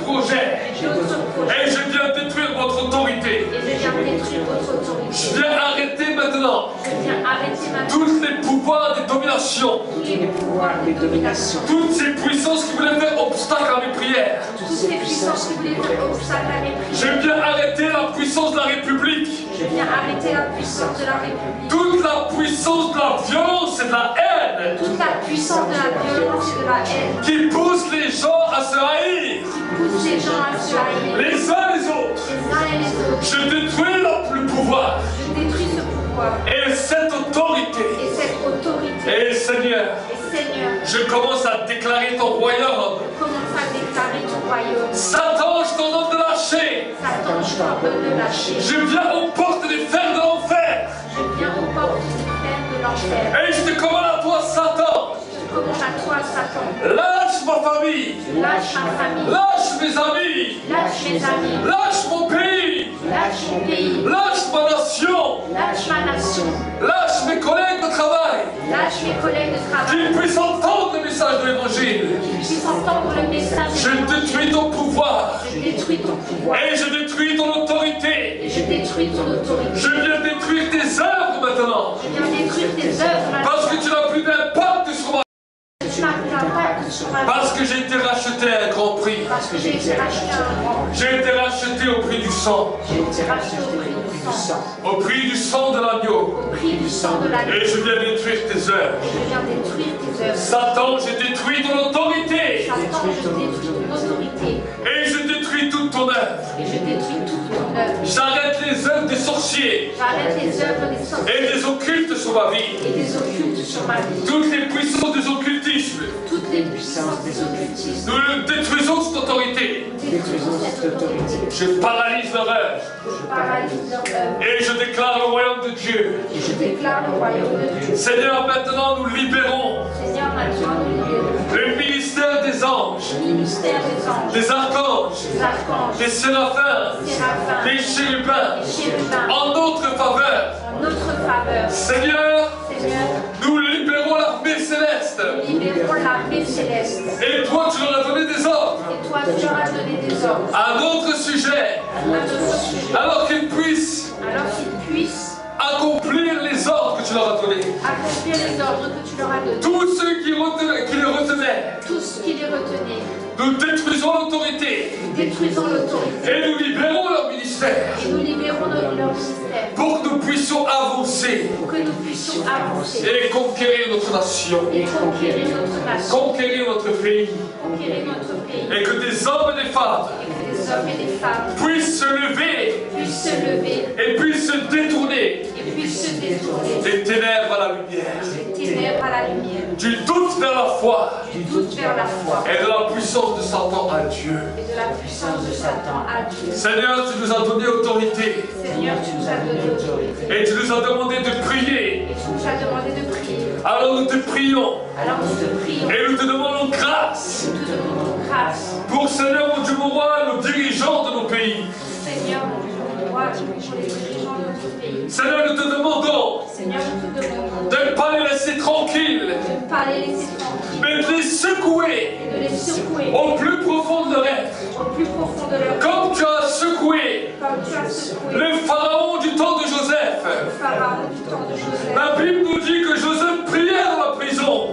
projets. j'ai d'autres projets. Et je viens détruire votre autorité. Et je viens détruire votre autorité. Je viens arrêter maintenant Je viens arrêter maintenant tous les pouvoirs de domination, Tous les pouvoirs des dominations, toutes ces puissances qui voulaient faire obstacle à mes prières. toutes ces puissances qui voulaient faire obstacle à mes Je prières. viens arrêter la puissance de la République, Je viens arrêter la puissance de la République. toute la puissance de la violence et de la haine Toute la puissance de la violence et de la haine qui pousse les gens à se haïr qui pousse les gens à se haïr les uns les autres. les uns et les autres. Je détruis le pouvoir Je détruis ce pouvoir et cette autorité. et cette autorité. Et Seigneur, Et Seigneur, je commence à déclarer ton royaume. commence à déclarer ton royaume. Satan, je t'ordonne de lâcher. Satan, je t'ordonne de lâcher. Je viens aux portes des fers de l'enfer. Je viens aux portes du fer de l'enfer. Et je te commande à toi, Satan. Je commande à toi, Satan. Lâche ma famille. Lâche ma famille. Lâche mes amis. Lâche mes amis. Lâche mon pays. Lâche mon pays. Lâche ma nation. Lâche ma nation. Lâche mes collègues de travail. Lâche mes collègues de travail. Qu'ils puissent entendre le message de l'évangile. Qu'ils puissent entendre le message. Je détruis ton pouvoir. Je détruis ton pouvoir. Et je détruis ton autorité. Et je détruis ton autorité. Je viens détruire tes œuvres maintenant. Je viens détruire tes œuvres maintenant. Parce que tu n'as plus d'impact sur ma Tu n'as plus d'impact sur ma vie. Parce que j'ai été racheté à un grand prix. Parce que j'ai été racheté à un grand prix. J'ai été racheté au prix du sang, J'ai été racheté au prix du sang. au prix du sang de l'agneau. Au prix du sang de l'agneau. Et je viens détruire tes œuvres. Je viens détruire tes œuvres. Satan, je détruis ton autorité. Satan, je détruis ton autorité. Et je détruis toute ton œuvre. Et je détruis toute ton œuvre. J'arrête les œuvres des sorciers J'arrête les œuvres des sorciers et des occultes sur ma vie. et des occultes sur ma vie. Toutes les puissances des occultismes, Toutes les puissances des occultistes. nous détruisons cette autorité. Détruisons cette autorité. Je paralyse leur œuvre Je paralyse leur œuvre. et je déclare le royaume de Dieu. Et je déclare le royaume de Dieu. Seigneur, maintenant nous libérons Seigneur, maintenant nous libérons le ministère des anges, le ministère des anges, des archanges, des archanges, des séraphins, des séraphins, des chérubins, des chérubins, en notre faveur. en notre faveur. Seigneur, Seigneur, nous libérons l'armée céleste. nous libérons l'armée céleste. Et toi, tu leur as donné des ordres Et toi, tu leur as donné des ordres à notre sujet, à notre sujet, alors qu'ils puissent alors qu'ils puissent accomplir les ordres que tu leur as donnés. accomplir les ordres que tu leur as donnés. Tous ceux qui les retenaient, Tout ce qui les retenait, nous détruisons l'autorité détruisons l'autorité et nous libérons leur ministère et nous libérons leur ministère pour que nous puissions avancer pour que nous puissions avancer et conquérir notre nation, et conquérir notre nation, conquérir notre pays, conquérir notre pays, et que des hommes et des femmes et que des hommes et des femmes puissent se lever puissent se lever et puissent se détourner et puissent se détourner des ténèbres à la lumière, des ténèbres à la lumière, du doute vers la foi du doute vers la foi et de la puissance de Satan à Dieu. et de la puissance de Satan à Dieu. Seigneur, tu nous as donné autorité Seigneur, tu nous as donné autorité et tu nous as demandé de prier. et tu nous as demandé de prier. Alors nous te prions Alors nous te prions et nous te demandons grâce et nous te demandons grâce. pour, Seigneur, mon Dieu, mon roi, nos dirigeants de nos pays. Seigneur, mon Dieu, mon roi, pour les dirigeants de notre pays. Seigneur, nous te demandons Seigneur, nous te demandons de ne pas les laisser tranquilles, de ne pas les laisser tranquilles, mais de les secouer et de les secouer au plus profond de leur être. au plus profond de leur cœur, Comme tu as secoué comme tu as secoué le pharaon du temps de Joseph. le pharaon du temps de Joseph. La Bible nous dit que Joseph priait dans la prison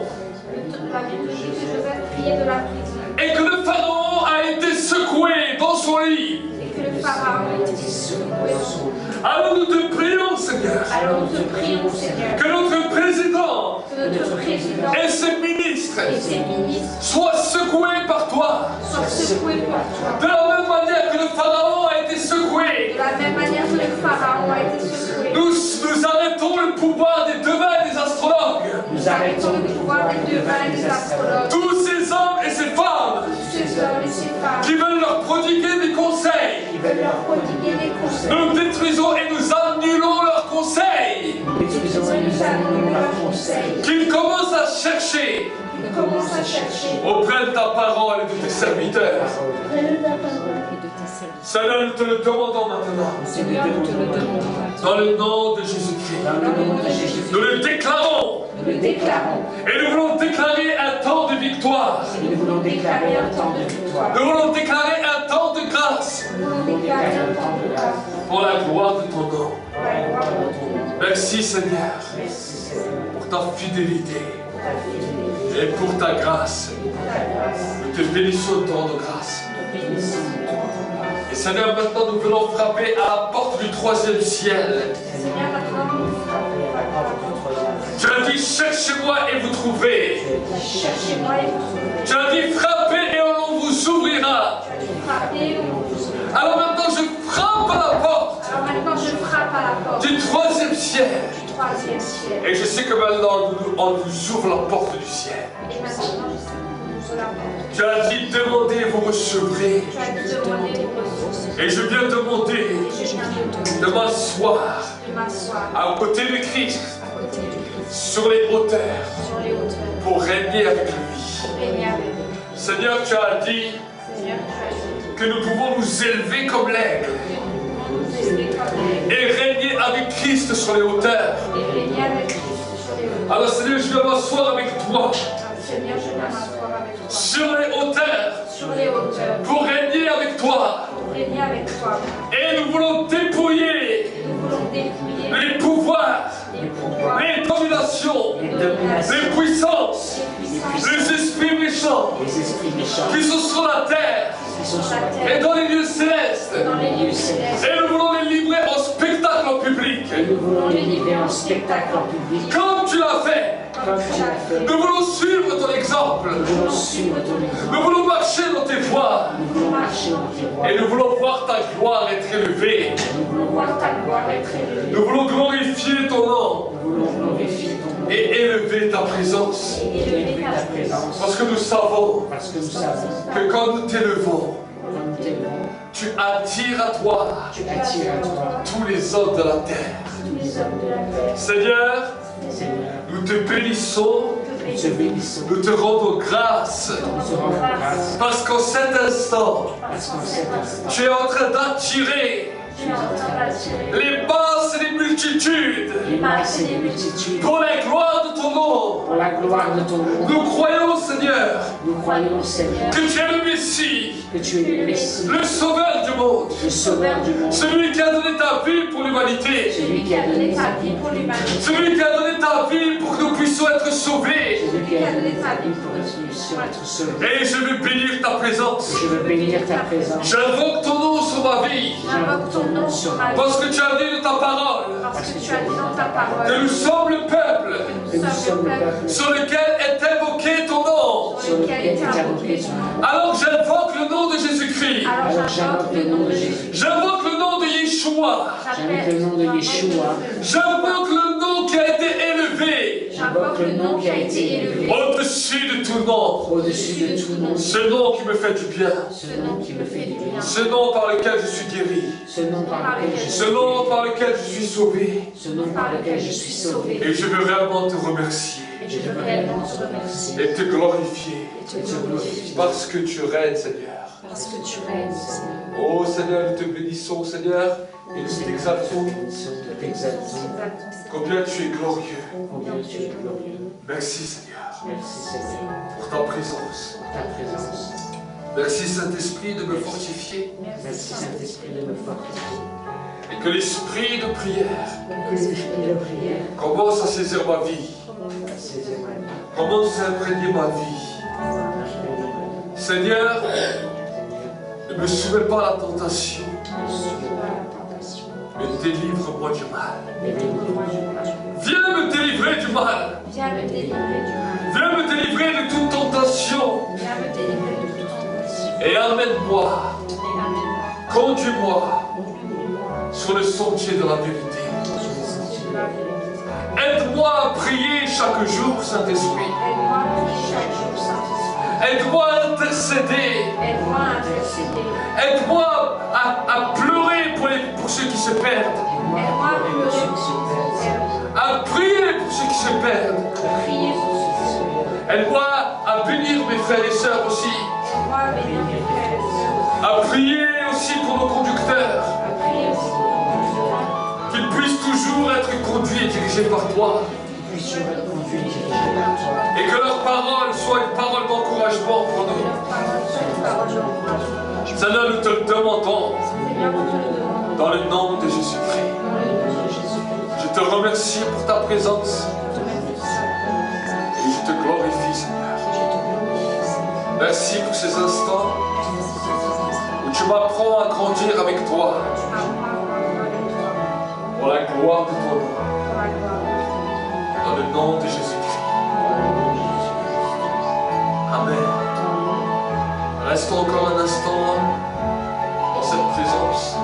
La Bible dit que Joseph priait de la prison et que le pharaon a été secoué dans son lit. et que le pharaon était secoué. Alors nous te prions, Seigneur, Alors nous te prions, Seigneur, que notre président que notre président et ses ministres et ses ministres soient secoués par toi. soient secoués pour toi. De la même manière que le pharaon a été secoué, De la même manière que le pharaon a été secoué, nous arrêtons le pouvoir des devins et des astrologues. Nous arrêtons le pouvoir des devins et des astrologues, Tous ces hommes et ces femmes tous ces hommes et ces femmes qui veulent leur prodiguer des conseils. qui veulent veulent leur prodiguer des conseils. Nous détruisons et nous annulons leurs conseils. détruisons et nous annulons leurs conseils. Qu'ils commencent à chercher Ils commencent à chercher auprès de ta parole et de tes serviteurs. Seigneur, nous te le demandons maintenant. Seigneur, nous te le demandons. Dans le nom de Jésus-Christ. Dans le nom de Jésus, Nous le déclarons. Nous le déclarons. Et nous voulons déclarer un temps de victoire. nous voulons déclarer un temps de victoire. Nous voulons déclarer un temps de grâce Nous voulons déclarer un temps de grâce pour la gloire de ton nom. pour la gloire de ton nom. Merci Seigneur Merci, Seigneur, pour ta fidélité pour ta fidélité, et pour ta grâce. pour ta grâce. Nous te bénissons de ton de grâce. Nous te bénissons de ton grâce. Et Seigneur, maintenant nous voulons frapper à la porte du troisième ciel. Seigneur, maintenant nous frappons à la porte du troisième. Tu as dit cherchez-moi et vous trouverez. Cherchez-moi et vous trouverez. Tu as dit frappez et on vous ouvrira. Tu as dit frappez et on vous ouvrira. Alors maintenant je frappe à la porte Alors maintenant je frappe à la porte du troisième ciel. du troisième ciel. Et je sais que maintenant on nous ouvre la porte du ciel. Et maintenant je sais que nous ouvre la porte. Tu as dit demandez et vous recevrez. Tu as dit demander les ressources. Et je viens demander Et je viens de m'asseoir de m'asseoir à côté de Christ à côté du Christ sur les hauteurs sur les hauteurs pour régner avec lui. pour régner avec lui. Seigneur, tu as dit Seigneur, tu as dit que nous pouvons nous élever comme l'aigle que nous pouvons nous élever comme l'aigle et régner avec Christ sur les hauteurs. et régner avec Christ sur les hauteurs. Alors Seigneur, je viens m'asseoir avec toi Alors, Seigneur, je viens m'asseoir avec toi sur les hauteurs sur les hauteurs pour régner avec toi. pour régner avec toi. Et nous voulons dépouiller Nous voulons dépouiller les pouvoirs, les pouvoirs, les dominations, les dominations, les puissances, les puissances, les esprits méchants les esprits méchants qui sont sur la terre qui qui sont sur la et terre dans les lieux célestes. et dans les lieux célestes. Et nous voulons les livrer en spectacle en public. Et nous voulons les livrer en spectacle en public, Comme tu l'as fait. comme tu l'as fait. Nous voulons suivre ton exemple. Nous voulons suivre ton exemple. Nous voulons marcher dans tes voies. Nous voulons marcher dans tes voies. Et nous voulons voir ta gloire être élevée. Nous voulons voir ta gloire être élevée. Nous voulons glorifier ton nom Nous voulons glorifier ton nom et élever ta présence. et élever ta présence. Parce que nous savons Parce que nous savons que quand nous t'élevons, que quand nous t'élevons, tu attires à toi tu attires à toi tous les hommes de la terre. tous les hommes de la terre. Seigneur, Seigneur, nous te bénissons, nous te bénissons, nous te rendons grâce. nous te rendons grâce, Parce qu'en cet instant, parce qu'en cet instant, tu es en train d'attirer tu es en train d'attirer les masses et les multitudes les masses et les multitudes pour la gloire de ton nom. pour la gloire de ton nom. Nous croyons, Seigneur, Nous croyons, Seigneur, que tu es le Messie, que tu es le Messie, le Sauveur du monde, le Sauveur du monde, celui qui a donné ta vie pour l'humanité, celui qui a donné sa vie pour l'humanité, celui qui a donné ta vie pour que nous puissions être sauvés. celui qui a donné sa vie pour que nous puissions être sauvés. Et je veux bénir ta présence. Je veux bénir ta présence. J'invoque ton nom sur ma vie, J'invoque ton nom sur ma vie. parce que tu as dit de ta parole Parce que tu as dit dans ta que parole nous sommes le peuple Que nous sommes le peuple sur lequel est évoqué ton nom. sur lequel est invoqué ton nom. Alors j'invoque le nom de Jésus-Christ. Alors j'invoque le nom de Jésus. J'invoque le nom de Yeshua. J'invoque le nom de Yeshua. J'invoque le nom qui a été élevé J'invoque le nom qui a été élevé au-dessus de tout nom. au-dessus de tout nom. Ce nom qui me fait du bien. Ce nom qui me fait du bien. Ce nom par lequel je suis guéri. Ce nom par lequel je suis Ce nom par lequel je suis sauvé. Ce nom par lequel je suis sauvé. Et je veux réellement te remercier Et je veux réellement te remercier et te glorifier et te glorifier parce que tu règnes, Seigneur. parce que tu règnes, Seigneur. Oh Seigneur, nous te bénissons, Seigneur, et nous t'exaltons. Nous t'exaltons. Combien tu es glorieux. Combien tu es glorieux. Merci, Seigneur, Merci, Seigneur, pour ta présence. pour ta présence. Merci, Saint-Esprit, de me fortifier Merci, Saint-Esprit, de me fortifier. et que l'esprit de prière Que l'esprit de prière commence à saisir ma vie, saisisse ma vie. commence à imprégner ma vie. Seigneur, ne me soumets pas à la tentation, mais délivre-moi du mal. Viens me délivrer du mal. Viens me délivrer du mal. Viens me délivrer de toute tentation. Viens me délivrer de toute tentation. Et amène-moi, Et amène-moi conduis-moi sur le sentier de la vérité. sur la vérité. Aide-moi à prier chaque jour, Saint-Esprit. Aide-moi à prier chaque jour, Saint-Esprit. Aide-moi à intercéder. Aide-moi à intercéder. Aide-moi à pleurer pour ceux qui se perdent. Aide-moi à pleurer pour ceux qui se perdent. À prier pour ceux qui se perdent. Prier pour ceux qui se perdent. Aide-moi à bénir mes frères et sœurs aussi. Aide-moi à bénir mes frères et sœurs. À prier aussi pour nos conducteurs. À prier aussi pour nos conducteurs. Qu'ils puissent toujours être conduits et dirigés par toi. Puissions être conduits et dirigés par toi. Et que leur parole soit une parole d'encouragement pour Que nous. leur parole soit une parole d'encouragement. Seigneur, nous te le demandons Seigneur, nous te le demandons. dans le nom de Jésus-Christ. Dans le nom de Jésus-Christ. Je te remercie pour ta présence Je te remercie. et je te glorifie, Seigneur. Je te glorifie, Seigneur. Merci pour ces instants Merci pour ces instants. où tu m'apprends à grandir avec toi Tu m'as avec toi. pour la gloire de ton nom. Pour la gloire de ton nom. Dans le nom de Jésus-Christ. Amen. Restons encore un instant dans cette présence.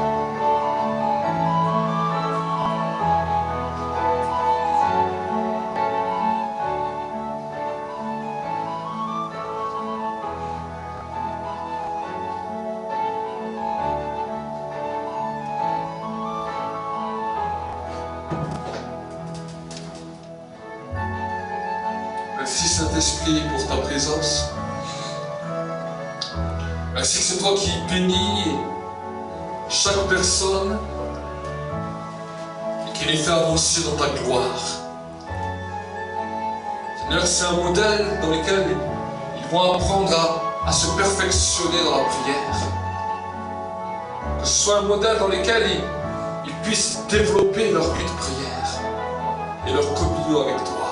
Merci Saint-Esprit pour ta présence. Merci que c'est toi qui bénis chaque personne et qui les fait avancer dans ta gloire. Seigneur, c'est un modèle dans lequel ils vont apprendre à se perfectionner dans la prière. Que ce soit un modèle dans lequel ils puissent développer leur vie de prière et leur communion avec toi.